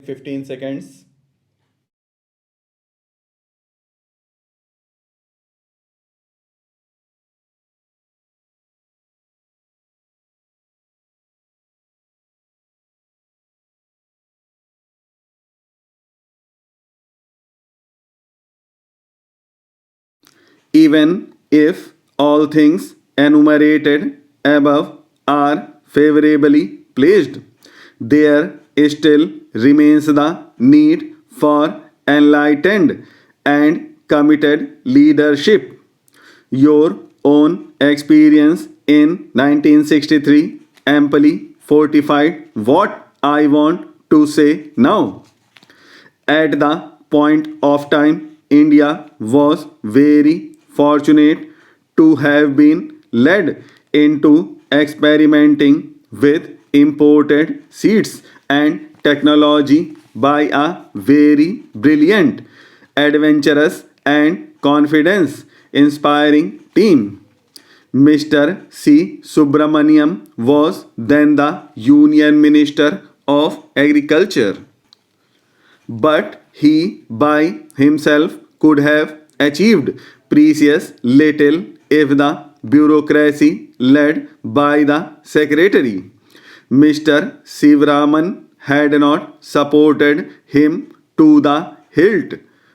15 seconds. Even if all things enumerated above are favorably placed, there still remains the need for enlightened and committed leadership. Your own experience in 1963 amply fortified what I want to say now. At the point of time, India was very fortunate to have been led into experimenting with imported seeds and technology by a very brilliant, adventurous, and confidence inspiring team. Mr. C. Subramaniam was then the Union Minister of Agriculture, but he by himself could have achieved precious little if the bureaucracy led by the secretary, Mr. Sivaraman, had not supported him to the hilt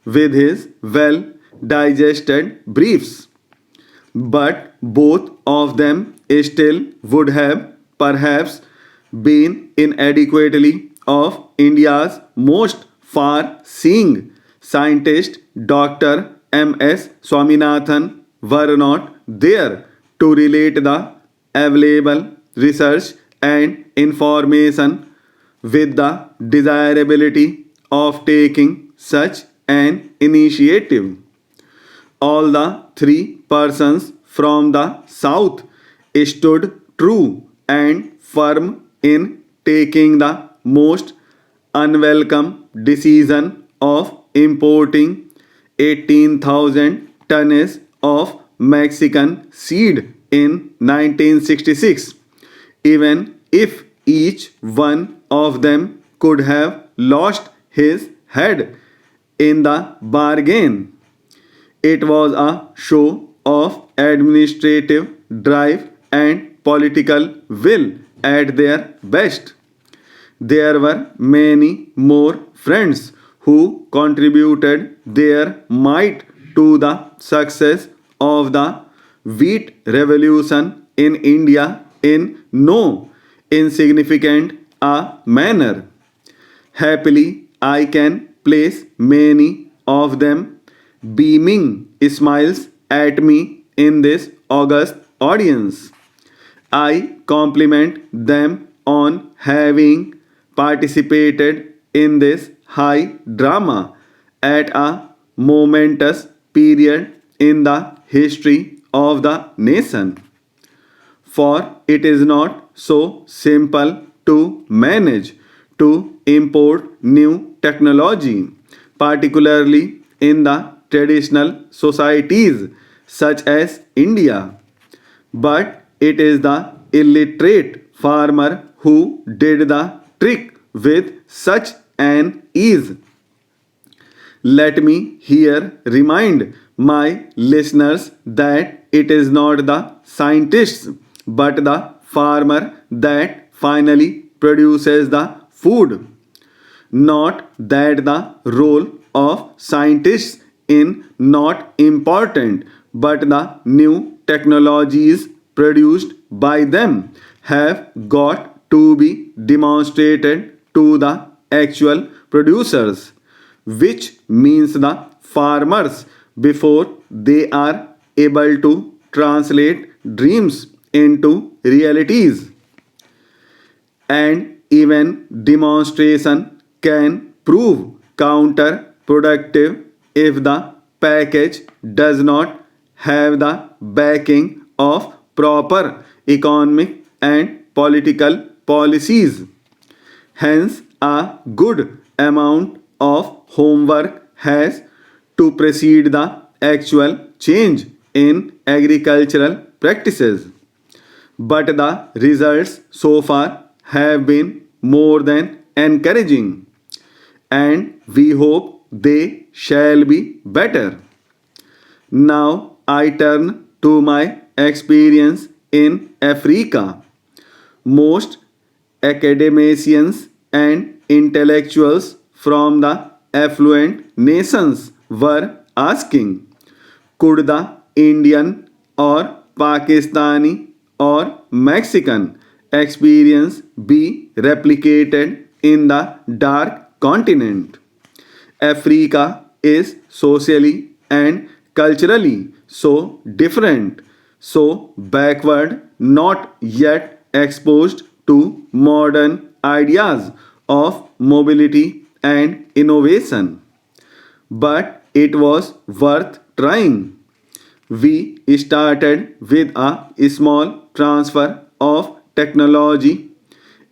with his well digested briefs. But both of them still would have perhaps been inadequately of India's most far-seeing scientist, Dr. M.S. Swaminathan, were not there to relate the available research and information with the desirability of taking such an initiative. All the three persons from the south stood true and firm in taking the most unwelcome decision of importing 18,000 tons of Mexican seed in 1966, even if each one of them could have lost his head in the bargain. It was a show of administrative drive and political will at their best. There were many more friends who contributed their might to the success of the wheat revolution in India in no insignificant a manner. Happily, I can place many of them beaming smiles at me in this august audience. I compliment them on having participated in this high drama at a momentous period in the history of the nation. For it is not so simple to manage to import new technology, particularly in the traditional societies such as India. But it is the illiterate farmer who did the trick with such an ease. Let me here remind my listeners that it is not the scientists but the farmer that finally produces the food. Not that the role of scientists in not important, but the new technologies produced by them have got to be demonstrated to the actual producers, which means the farmers, before they are able to translate dreams into realities. And even demonstration can prove counterproductive if the package does not have the backing of proper economic and political policies. Hence, a good amount of homework has to precede the actual change in agricultural practices. But the results so far have been more than encouraging. and we hope they shall be better. Now I turn to my experience in Africa. Most academicians and intellectuals from the affluent nations were asking, could the Indian or Pakistani or Mexican experience be replicated in the dark continent? Africa is socially and culturally so different, so backward, not yet exposed to modern ideas of mobility and innovation. But it was worth trying. We started with a small transfer of technology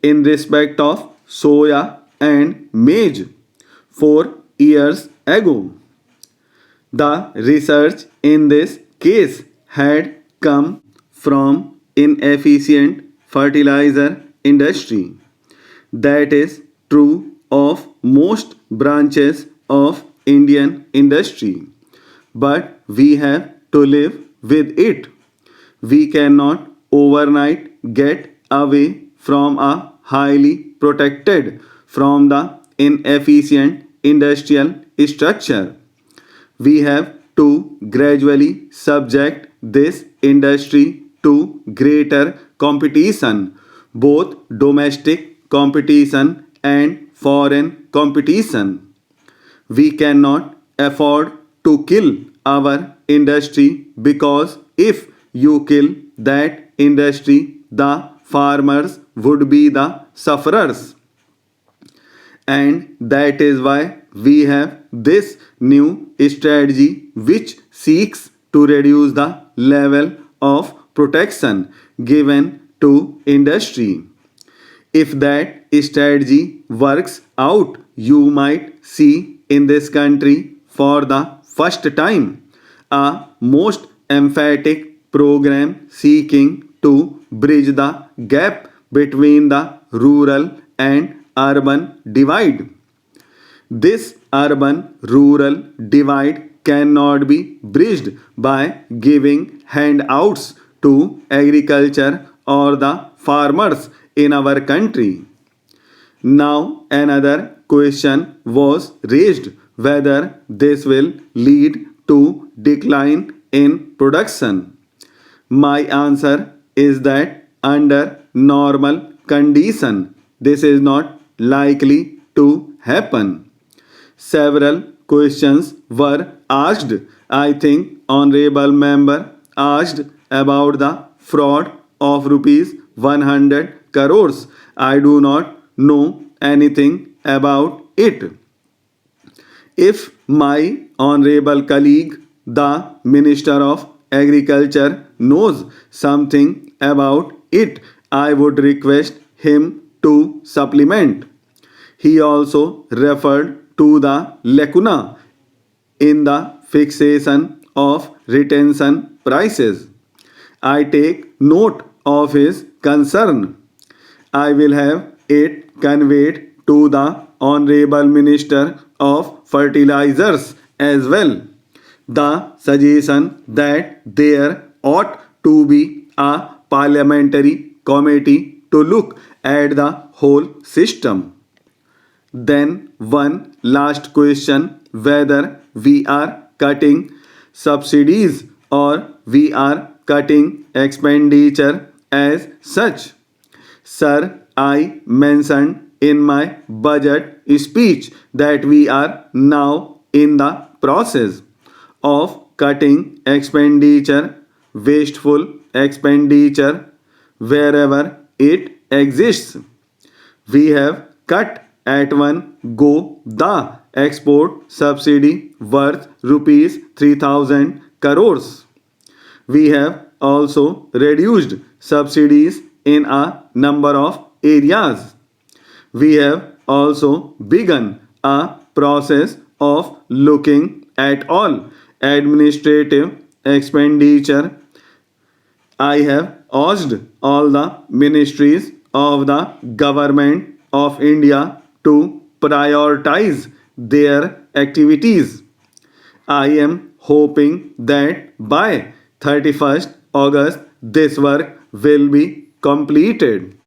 in respect of soya and maize 4 years ago. The research in this case had come from inefficient fertilizer industry. That is true of most branches of Indian industry. But we have to live with it. We cannot overnight get away from a highly protected from the inefficient industrial structure. We have to gradually subject this industry to greater competition, both domestic competition and foreign competition. We cannot afford to kill our industry because if you kill that industry, the farmers would be the sufferers. And that is why we have this new strategy which seeks to reduce the level of protection given to industry. If that strategy works out, you might see in this country for the first time a most emphatic program seeking to bridge the gap between the rural and urban divide. This urban rural divide cannot be bridged by giving handouts to agriculture or the farmers in our country. Now, another question was raised whether this will lead to decline in production. My answer is that under normal condition, this is not likely to happen. Several questions were asked. I think honorable member asked about the fraud of rupees 100 crores. I do not know anything about it. If my honorable colleague, the Minister of Agriculture, knows something about it, I would request him to supplement. He also referred to the lacuna in the fixation of retention prices. I take note of his concern. I will have it conveyed to the Honorable Minister of Fertilizers as well. The suggestion that there ought to be a parliamentary committee to look at the whole system. Then one last question whether we are cutting subsidies or we are cutting expenditure as such. Sir, I mentioned in my budget speech that we are now in the process of cutting expenditure, wasteful expenditure wherever it exists. We have cut at one go the export subsidy worth rupees 3000 crores. We have also reduced subsidies in a number of areas. We have also begun a process of looking at all administrative expenditure. I have urged all the ministries of the government of India to prioritize their activities. I am hoping that by 31st August this work will be completed.